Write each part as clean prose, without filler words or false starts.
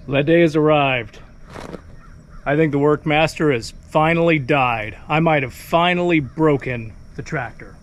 That day has arrived. I think the Workmaster has finally died. I might have finally broken the tractor.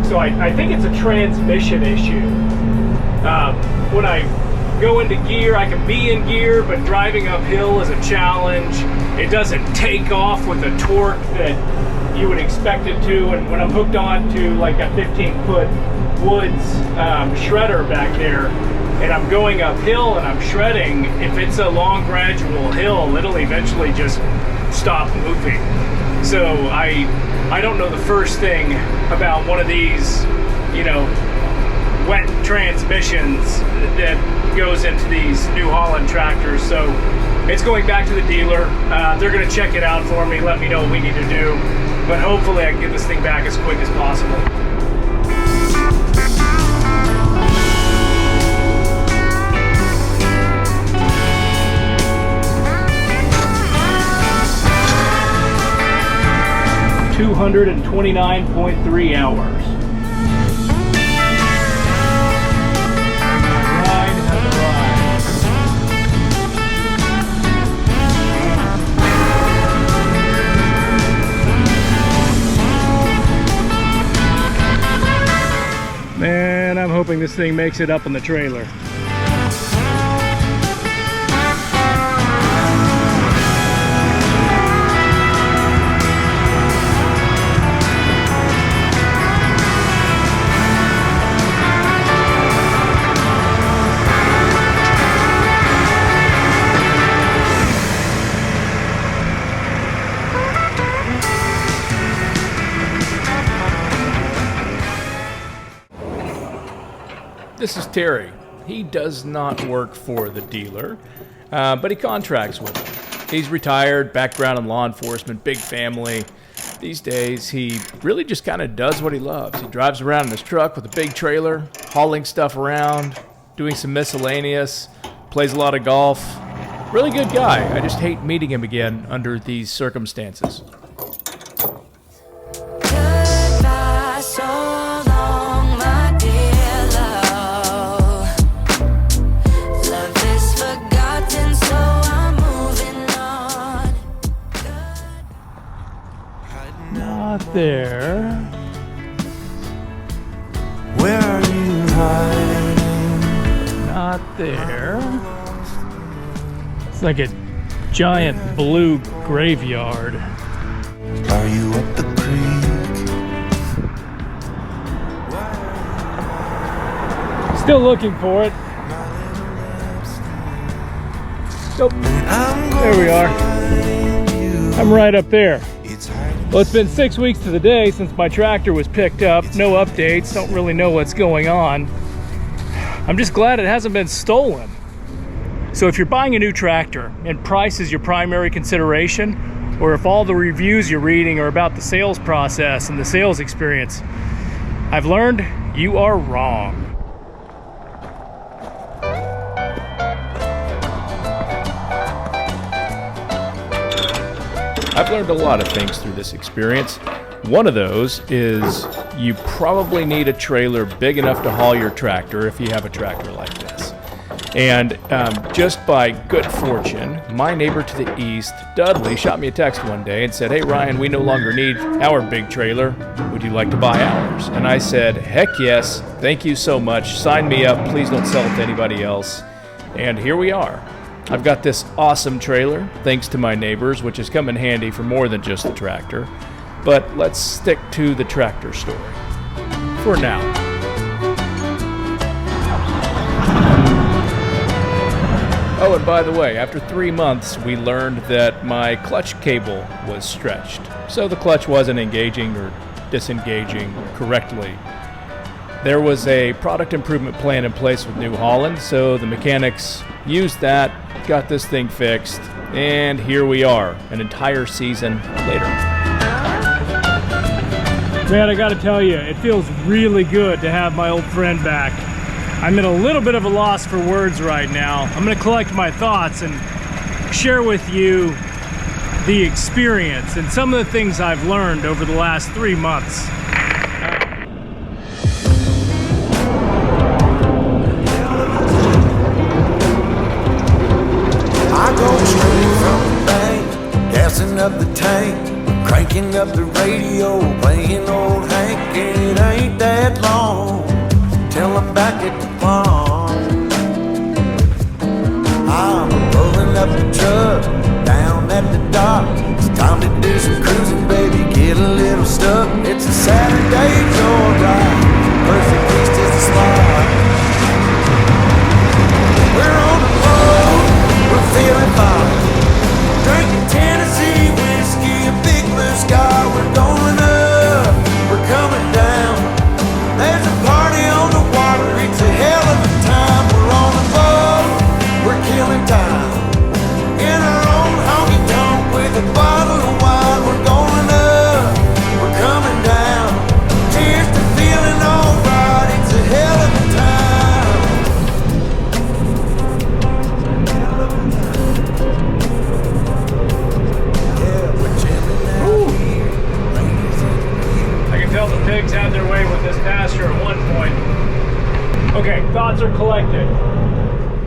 So I think it's a transmission issue. When I go into gear, I can be in gear, but driving uphill is a challenge. It doesn't take off with the torque that you would expect it to. And when I'm hooked on to like a 15-foot woods shredder back there, and I'm going uphill and I'm shredding, if it's a long gradual hill, it'll eventually just stop moving. So I don't know the first thing about one of these, wet transmissions that goes into these New Holland tractors. So it's going back to the dealer. They're going to check it out for me, let me know what we need to do. But hopefully I can get this thing back as quick as possible. $229.3 hours. Man, I'm hoping this thing makes it up in the trailer. This is Terry. He does not work for the dealer, but he contracts with them. He's retired, background in law enforcement, big family. These days, he really just kind of does what he loves. He drives around in his truck with a big trailer, hauling stuff around, doing some miscellaneous, plays a lot of golf. Really good guy. I just hate meeting him again under these circumstances. Not there. Where are you hiding? Not there. It's like a giant blue graveyard. Are you at the creek? Still looking for it. Nope. There we are. I'm right up there. Well, it's been 6 weeks to the day since my tractor was picked up. No updates, don't really know what's going on. I'm just glad it hasn't been stolen. So if you're buying a new tractor and price is your primary consideration, or if all the reviews you're reading are about the sales process and the sales experience, I've learned you are wrong. I've learned a lot of things through this experience. One of those is you probably need a trailer big enough to haul your tractor if you have a tractor like this. And just by good fortune, my neighbor to the east, Dudley, shot me a text one day and said, "Hey Ryan, we no longer need our big trailer. Would you like to buy ours?" And I said, "Heck yes, thank you so much. Sign me up. Please don't sell it to anybody else." And here we are. I've got this awesome trailer, thanks to my neighbors, which has come in handy for more than just the tractor. But let's stick to the tractor story. for now. Oh, and by the way, after 3 months, we learned that my clutch cable was stretched. So the clutch wasn't engaging or disengaging correctly. There was a product improvement plan in place with New Holland, so the mechanics used that, got this thing fixed, and here we are, an entire season later. Man, I gotta tell you, it feels really good to have my old friend back. I'm in a little bit of a loss for words right now. I'm gonna collect my thoughts and share with you the experience and some of the things I've learned over the last 3 months. I go straight from the bank, gassing up the tank, cranking up the radio, playing old Hank, and it ain't that long till I'm back at the pond. I'm pulling up the truck down at the dock. It's time to do some cruising, baby, get a little stuck. It's a Saturday joyride, Perfect East is the spot. We're on the road, we're feeling fine, drinking Tennessee whiskey, a big blue sky. We're going up, we're coming down. There's a party on the water, it's a hell of a time. We're on the boat, we're killing time, in our own honky tonk with a bottle of wine. We're going up, we're coming down. Cheers to feeling alright, it's a hell of a time. Yeah, we're chilling out here, ladies in the I can tell the pigs had their way with this pasture at one point. Okay, thoughts are collected.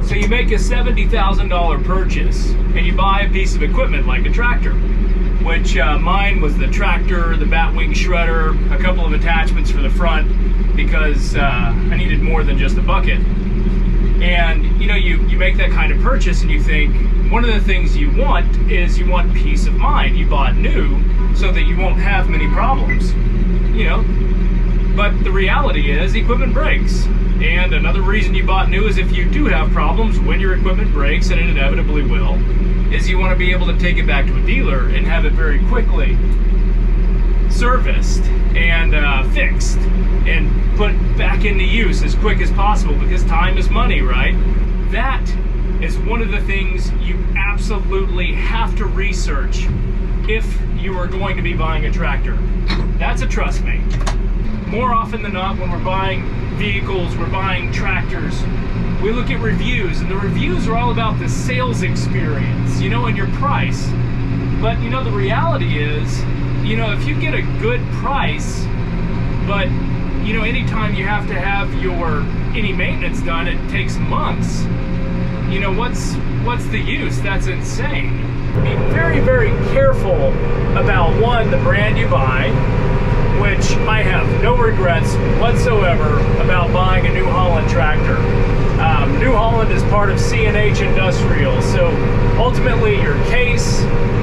So you make a $70,000 purchase and you buy a piece of equipment like a tractor, which mine was the tractor, the batwing shredder, a couple of attachments for the front because I needed more than just a bucket. And you know, you make that kind of purchase and you think, one of the things you want is you want peace of mind. You bought new so that you won't have many problems, you know. But the reality is equipment breaks. And another reason you bought new is if you do have problems when your equipment breaks, and it inevitably will, is you want to be able to take it back to a dealer and have it very quickly serviced and fixed and put back into use as quick as possible, because time is money, right? That is one of the things you absolutely have to research if you are going to be buying a tractor. That's a trust me. More often than not, when we're buying vehicles, we're buying tractors, we look at reviews, and the reviews are all about the sales experience, you know, and your price. But you know, the reality is, you know, if you get a good price, but you know, anytime you have to have any maintenance done, it takes months. You know, what's the use? That's insane. Be very, very careful about, one, the brand you buy, which I have no regrets whatsoever about buying a New Holland tractor. New Holland is part of C&H Industrial, so ultimately your Case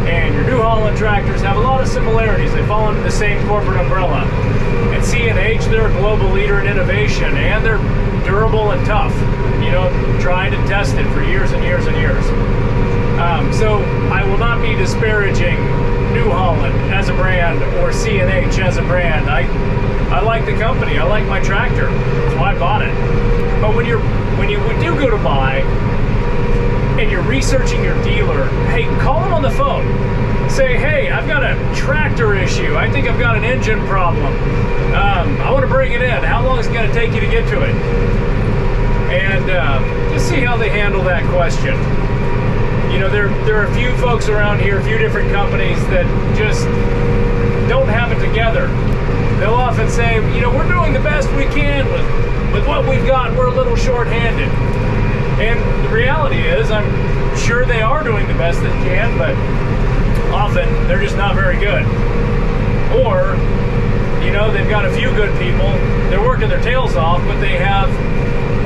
and your New Holland tractors have a lot of similarities. They fall under the same corporate umbrella. At C&H, they're a global leader in innovation, and they're durable and tough. You know, tried and tested for years and years and years. So I will not be disparaging New Holland as a brand or C&H as a brand. I like the company. I like my tractor. That's why I bought it. But when you do go to buy and you're researching your dealer, hey, call them on the phone. Say, hey, I've got a tractor issue. I think I've got an engine problem. I want to bring it in. How long is it going to take you to get to it? And just see how they handle that question. You know, there are a few folks around here, a few different companies that just don't have it together. They'll often say, you know, we're doing the best we can with what we've got. We're a little short-handed. And the reality is, I'm sure they are doing the best they can, but often they're just not very good. Or, you know, they've got a few good people, they're working their tails off, but they have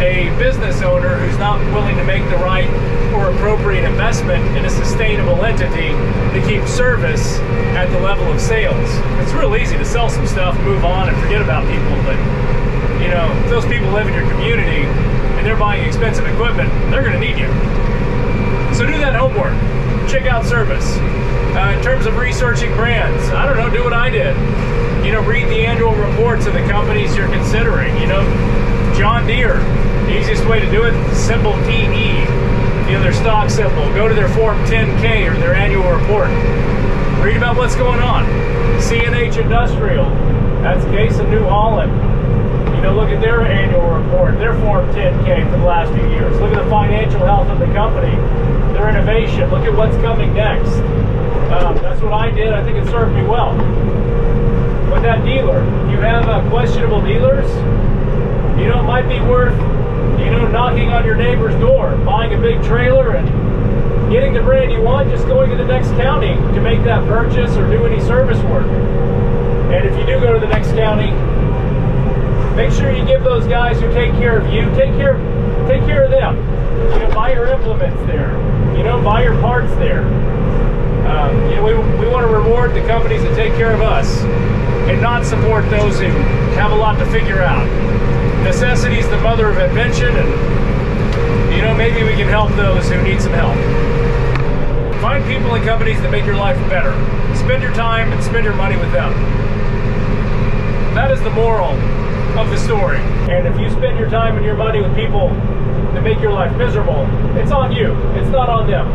a business owner who's not willing to make the right or appropriate investment in a sustainable entity to keep service at the level of sales. It's real easy to sell some stuff, move on, and forget about people, but you know, if those people live in your community and they're buying expensive equipment, they're going to need you. So do that homework. Check out service. In terms of researching brands, I don't know, do what I did. You know, read the annual reports of the companies you're considering. You know, John Deere, the easiest way to do it, symbol TE. You know, their stock symbol. Go to their Form 10K or their annual report. Read about what's going on. CNH Industrial, that's Case of New Holland. You know, look at their annual report, their Form 10K for the last few years. Look at the financial health of the company, their innovation. Look at what's coming next. That's what I did. I think it served me well. With that dealer, if you have questionable dealers, you know, it might be worth, you know, knocking on your neighbor's door, buying a big trailer and getting the brand you want, just going to the next county to make that purchase or do any service work. And if you do go to the next county, make sure you give those guys who take care of you, take care of them. You know, buy your implements there. You know, buy your parts there. You know, we want to reward the companies that take care of us and not support those who have a lot to figure out. Necessity is the mother of invention, and you know, maybe we can help those who need some help. Find people and companies that make your life better. Spend your time and spend your money with them. That is the moral of the story. And if you spend your time and your money with people that make your life miserable, it's on you. It's not on them.